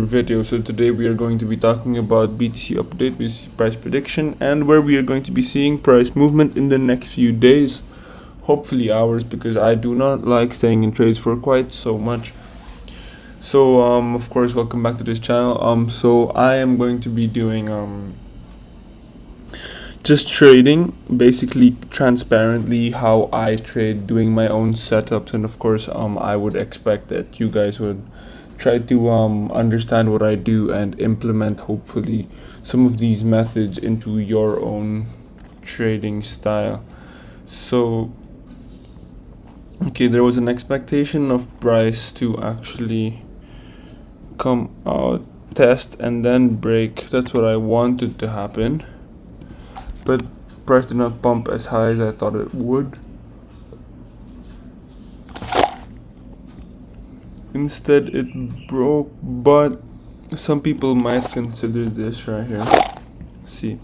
video. So today we are going to be talking about BTC update with price prediction and where we are going to be seeing price movement in the next few days, hopefully hours, because I do not like staying in trades for quite so much. So of course, welcome back to this channel. So I am going to be doing just trading, basically transparently how I trade, doing my own setups, and of course I would expect that you guys would try to understand what I do and implement hopefully some of these methods into your own trading style. So okay, there was an expectation of price to actually come out, test, and then break. That's what I wanted to happen, but price did not pump as high as I thought it would. Instead it broke, but some people might consider this right here. See,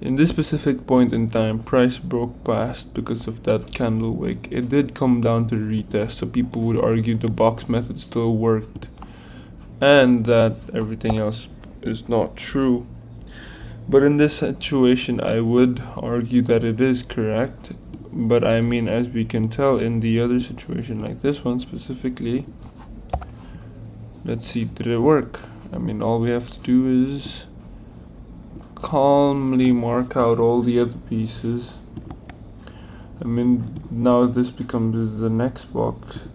in this specific point in time, price broke past because of that candle wick. It did come down to retest, so people would argue the box method still worked and that everything else is not true. But in this situation, I would argue that it is correct. But I mean, as we can tell in the other situation, like this one specifically, let's see, did it work? I mean, all we have to do is calmly mark out all the other pieces. I mean, now this becomes the next box.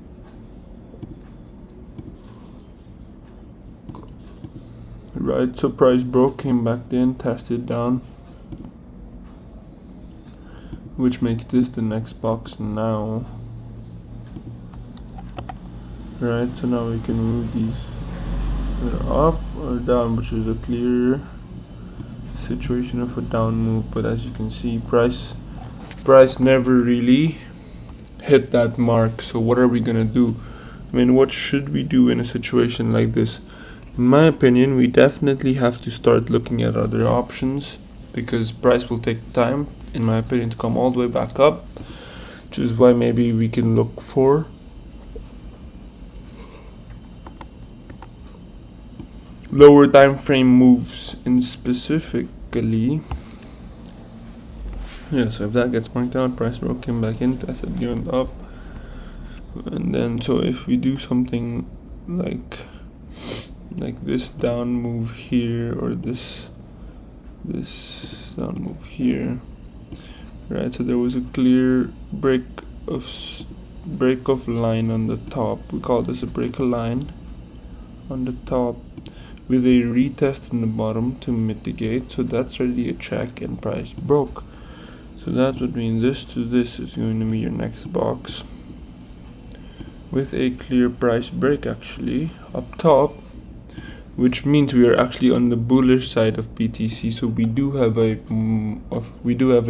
Right, so price broke, came back in, tested down, which makes this the next box now. Right, so now we can move these either up or down, which is a clear situation of a down move. But as you can see, price never really hit that mark. So what are we gonna do? I mean, what should we do in a situation like this? In my opinion, we definitely have to start looking at other options, because price will take time, in my opinion, to come all the way back up, which is why maybe we can look for lower time frame moves in specifically. Yeah, so if that gets marked out, price broke, came back in, tested, going up, and then so if we do something like this down move here, or this down move here, right? So there was a clear break of line on the top. We call this a break of line on the top with a retest in the bottom to mitigate. So that's already a check, and price broke. So that would mean this to this is going to be your next box with a clear price break actually up top, which means we are actually on the bullish side of BTC. So we do have a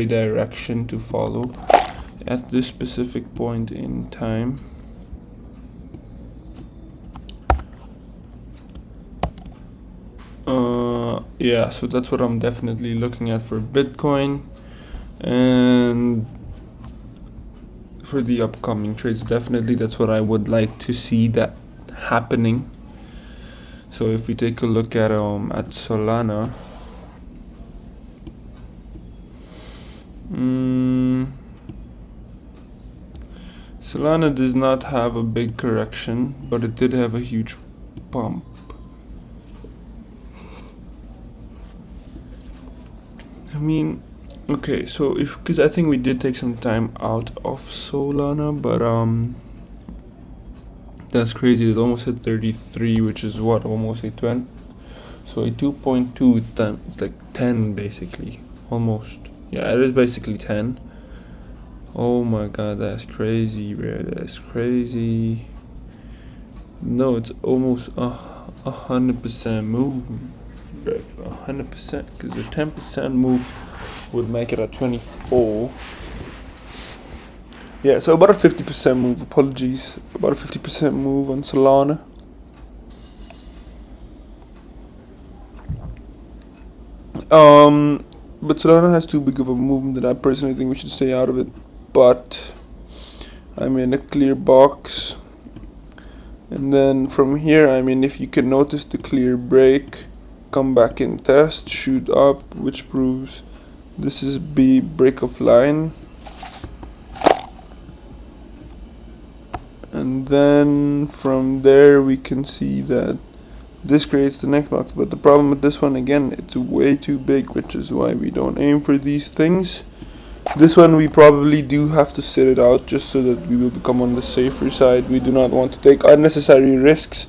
direction to follow at this specific point in time. Yeah, so that's what I'm definitely looking at for Bitcoin, and for the upcoming trades, definitely that's what I would like to see that happening. So if we take a look at Solana, Solana does not have a big correction, but it did have a huge pump. I mean, okay, so because I think we did take some time out of Solana, but that's crazy. It almost hit 33, which is what, almost a 20. So a 2.2 time, it's like 10 basically, almost. Yeah, it is basically 10. Oh my god, that's crazy, bro. That's crazy. No, it's almost 100% move, bro. 100%, because the 10% move would make it a 24. Yeah, so about a 50% move, apologies. About a 50% move on Solana. But Solana has too big of a movement that I personally think we should stay out of it. But I'm in a clear box, And then from here, I mean, if you can notice the clear break, come back in test, shoot up, which proves this is B break of line. And then from there we can see that this creates the next box, but the problem with this one, again, it's way too big, which is why we don't aim for these things. This one we probably do have to sit it out just so that we will become on the safer side. We do not want to take unnecessary risks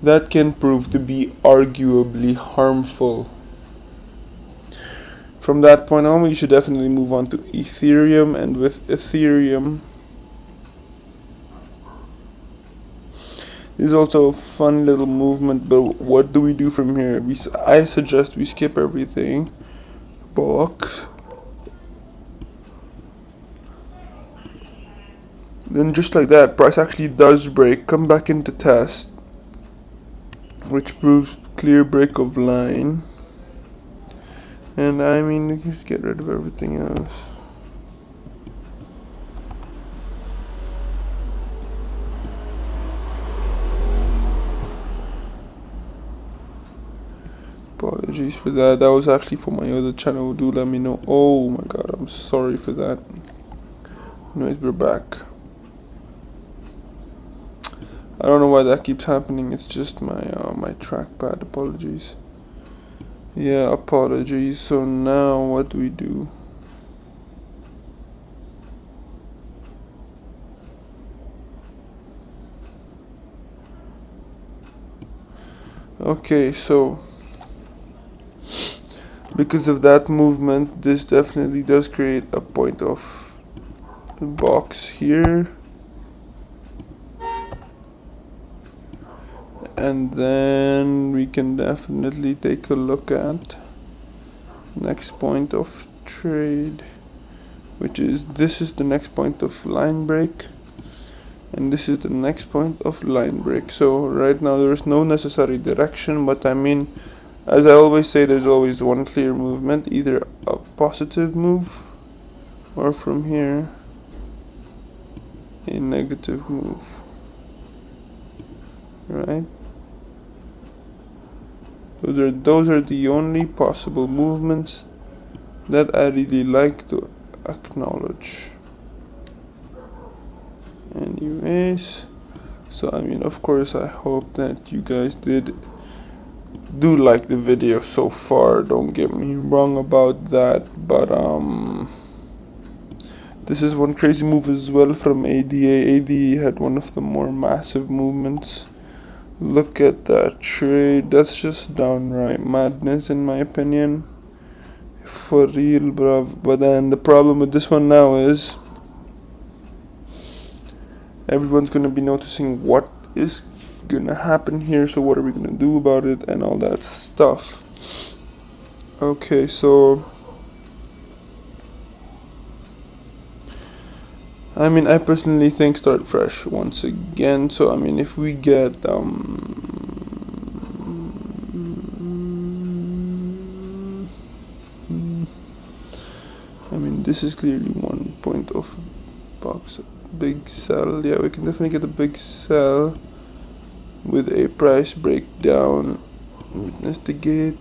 that can prove to be arguably harmful. From that point on, we should definitely move on to Ethereum, and with Ethereum, this is also a fun little movement, but what do we do from here? I suggest we skip everything. Box. Then just like that, price actually does break, come back into test, which proves clear break of line. And I mean, just get rid of everything else. Apologies for that. That was actually for my other channel. Do let me know. Oh my god, I'm sorry for that. Anyways, we're back. I don't know why that keeps happening. It's just my my trackpad. Apologies. Yeah, apologies. So now what do we do? Okay, so because of that movement, this definitely does create a point of box here. And then we can definitely take a look at next point of trade, which is this is the next point of line break, and this is the next point of line break. So right now there is no necessary direction, but I mean, as I always say, there's always one clear movement, either a positive move or from here a negative move, right? Those are the only possible movements that I really like to acknowledge. Anyways, so I mean, of course, I hope that you guys do like the video so far. Don't get me wrong about that, but this is one crazy move as well from ADA. ADA had one of the more massive movements. Look at that trade. That's just downright madness in my opinion. For real, bruv. But then the problem with this one now is everyone's gonna be noticing what is gonna happen here, so what are we gonna do about it and all that stuff. Okay, so I mean, I personally think start fresh once again. So I mean, if we get I mean, this is clearly one point of box, big sell. Yeah, we can definitely get a big sell with a price breakdown. Witness the gate.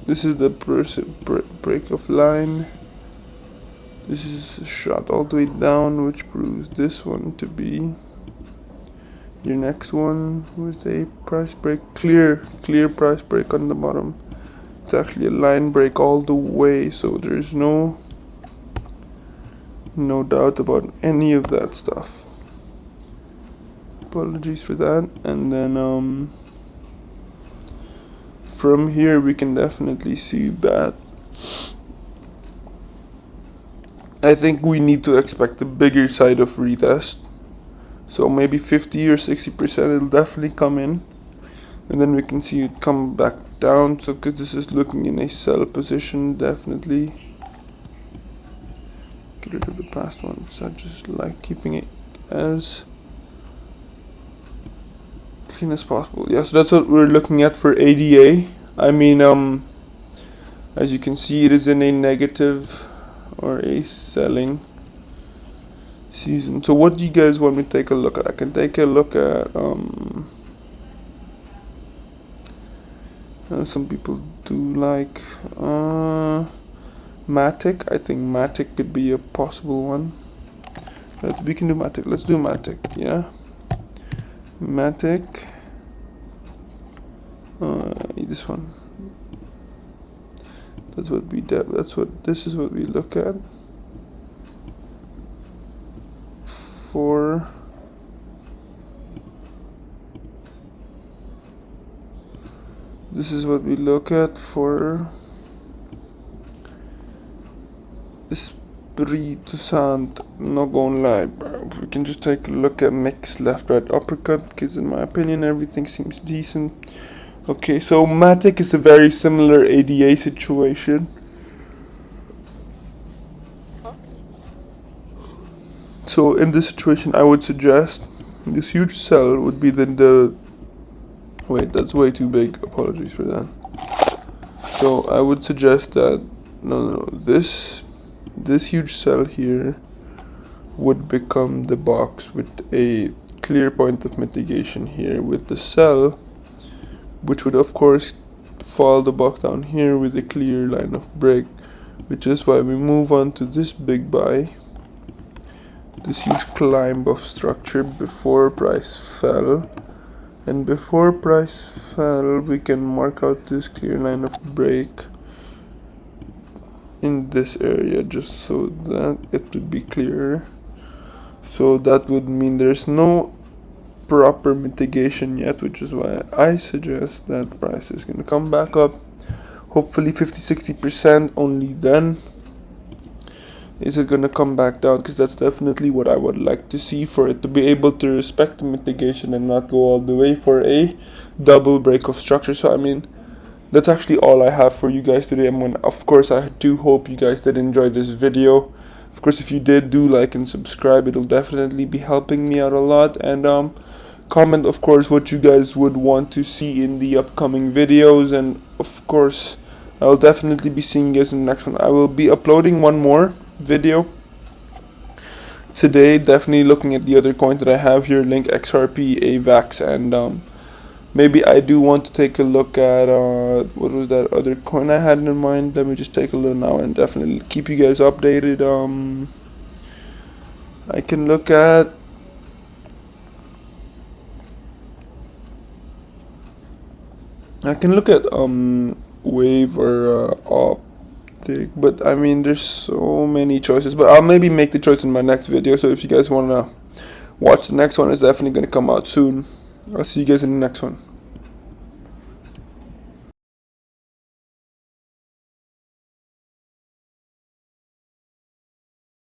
This is the break of line. This is shot all the way down, which proves this one to be your next one with a price break, clear price break on the bottom. It's actually a line break all the way, so there's no doubt about any of that stuff. Apologies for that. And then from here we can definitely see that I think we need to expect a bigger side of retest. So maybe 50 or 60% it'll definitely come in, and then we can see it come back down. So because this is looking in a sell position, definitely get rid of the past one. So I just like keeping it as clean as possible. Yeah, so that's what we're looking at for ADA. I mean, as you can see, it is in a negative or a selling season. So what do you guys want me to take a look at? I can take a look at some people do like Matic. I think Matic could be a possible one. We can do Matic. Let's do Matic. Yeah, Matic. This one. That's what we do. This is what we look at for. This is what we look at for Esprit Sant. Not gonna lie, bro. We can just take a look at mix, left, right, uppercut, because in my opinion everything seems decent. Okay, so Matic is a very similar ADA situation. So in this situation I would suggest this huge sell would be the wait, that's way too big, apologies for that. So I would suggest that this huge sell here would become the box with a clear point of mitigation here with the sell, which would of course fall the box down here with a clear line of break, which is why we move on to this big buy, this huge climb of structure before price fell. And before price fell, we can mark out this clear line of break in this area just so that it would be clearer. So that would mean there's no proper mitigation yet, which is why I suggest that price is going to come back up, hopefully 50-60%. Only then is it going to come back down, because that's definitely what I would like to see for it to be able to respect the mitigation and not go all the way for a double break of structure. So I mean, that's actually all I have for you guys today. Of course, I do hope you guys did enjoy this video. Of course, if you did, do like and subscribe. It'll definitely be helping me out a lot. And comment, of course, what you guys would want to see in the upcoming videos. And of course, I'll definitely be seeing you guys in the next one. I will be uploading one more video today, definitely looking at the other coins that I have here, Link, XRP, AVAX, and maybe I do want to take a look at what was that other coin I had in mind. Let me just take a look now and definitely keep you guys updated. I can look at Wave or Optic, but I mean there's so many choices, but I'll maybe make the choice in my next video. So if you guys want to watch the next one, it's definitely going to come out soon. I'll see you guys in the next one.